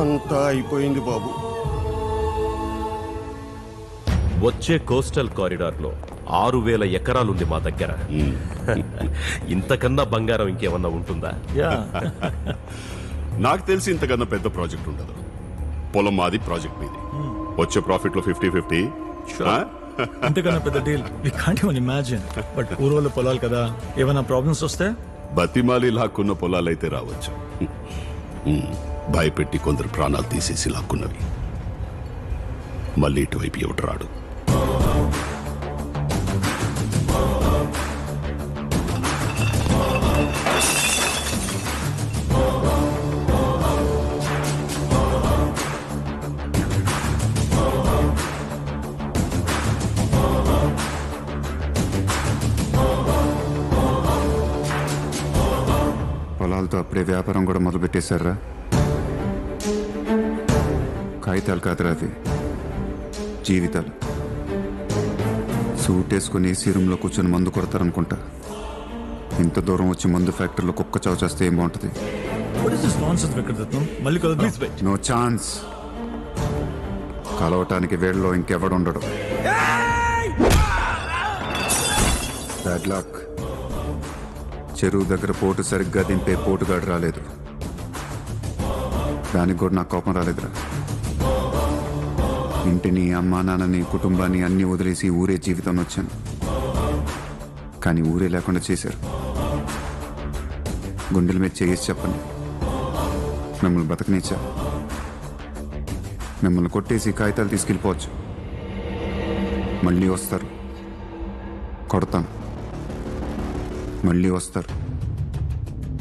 అంతా అయిపోయింది బాబు. వచ్చే కోస్టల్ కారిడార్లో 6,000 ఎకరాలుంది మా దగ్గర. ఇంతకన్నా బంగారం ఇంకేమన్నా ఉంటుందా? నాకు తెలిసి ఇంతకన్నా పెద్ద ప్రాజెక్ట్ ఉండదు. పొలం మాది, ప్రాజెక్ట్ మీది. వచ్చే ప్రాఫిట్ లో 50-50. ఇంతకన్నా పెద్ద deal we can't even imagine. But ఊరోళ్ళ పొలాలు కదా, ఏమైనా ప్రాబ్లమ్స్ వస్తే బతిమాలి లాక్కున్న పొలాలైతే రావచ్చు. భయపెట్టి కొందరు ప్రాణాలు తీసేసి లాక్కున్నవి. మళ్ళీ ఇటువైపు ఎవడు రాడు. పొలాలతో అప్పుడే వ్యాపారం కూడా మొదలుపెట్టేశారా? కాగితాలు కాదురా అవి, జీవితాలు. సూట్ వేసుకుని ఏసీ రూమ్లో కూర్చొని మందు కొడతారనుకుంటా. ఇంత దూరం వచ్చి మందు ఫ్యాక్టరీలో కుక్క చావు చేస్తే ఏం బాగుంటుంది? No chance. కలవటానికి వేళ్ళలో ఇంకెవడుండడు. Bad luck. చెరువు దగ్గర పోటు సరిగ్గా దింపే పోటుగాడు రాలేదు. దానికి కూడా నాకు కోపం రాలేదురా. ఇంటిని, అమ్మా నాన్నని, కుటుంబాన్ని అన్నీ వదిలేసి ఊరే జీవితం వచ్చాను. కానీ ఊరే లేకుండా చేశారు. గుండెల మీద చేసి చెప్పండి, మిమ్మల్ని బతకనిచ్చా. మిమ్మల్ని కొట్టేసి కాగితాలు తీసుకెళ్ళిపోవచ్చు. మళ్ళీ వస్తారు, కొడతాను. మళ్ళీ వస్తారు,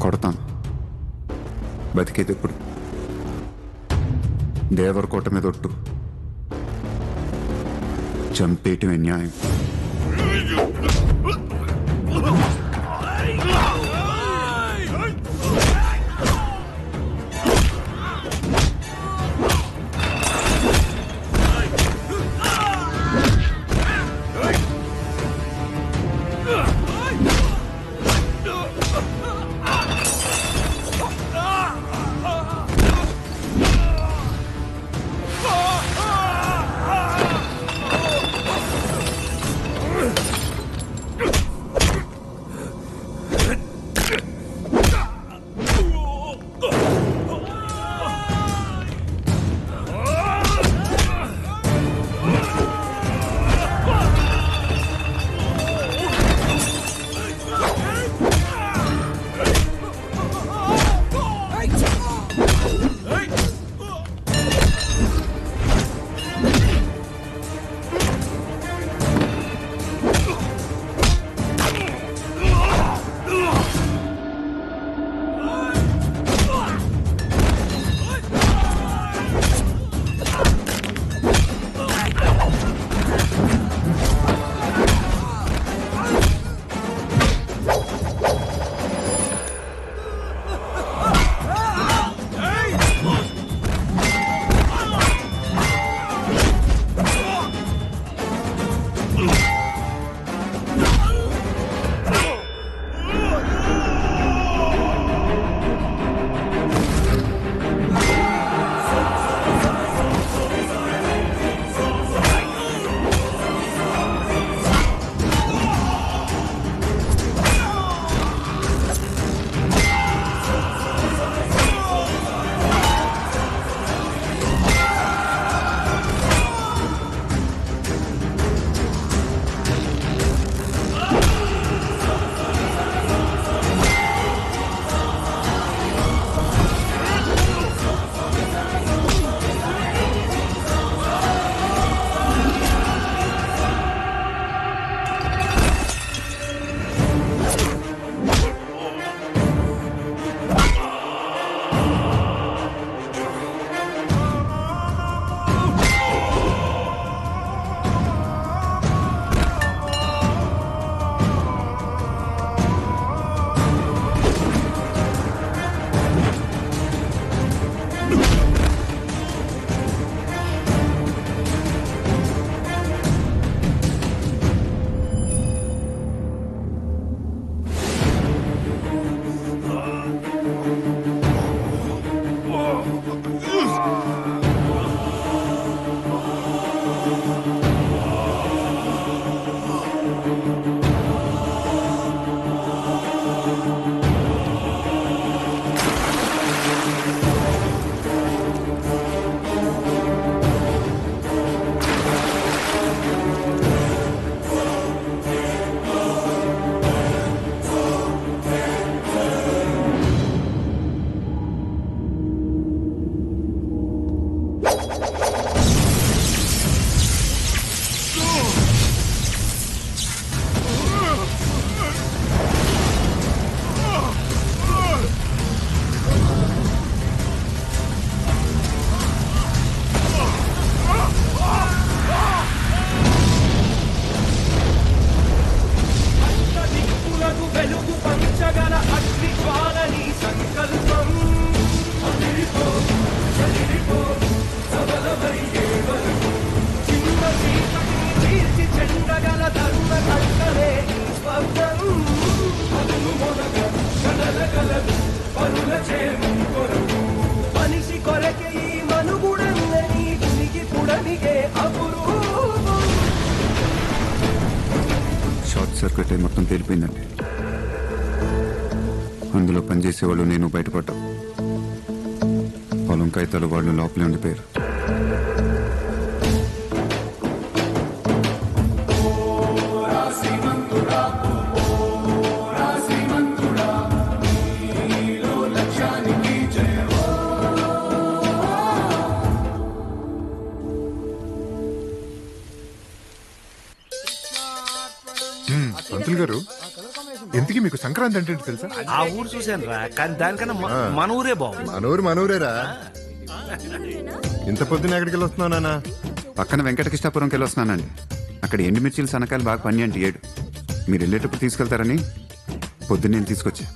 కొడతాను. బతికేది ఎప్పుడు? దేవరకోట మీద ఒట్టు. చంపేయటమే న్యాయం. సర్క్యూట్ అయి మొత్తం తేలిపోయిందండి. అందులో పనిచేసేవాళ్ళు నేను బయటపడ్డా. పొలం కాగితాలు వాళ్ళు లోపలే ఉండిపోయారు. పంతులు గారు, ఇంతకీ మీకు సంక్రాంతి అంటే ఏంటో తెలుసా? ఆ ఊరు చూశాను రా, కానీ దానికన్నా మన ఊరే బాగుంది. మనూరేరా. ఇంత పొద్దున ఎక్కడికి వెళ్ళి వస్తున్నావు నాన్న? పక్కన వెంకటకృష్ణాపురంకి వెళ్ళి వస్తున్నానండి. అక్కడ ఎండుమిర్చీలు సనకాయలు బాగా పని అంటే 7. మీరు వెళ్ళేటప్పుడు తీసుకెళ్తారని పొద్దున్న నేను తీసుకొచ్చా.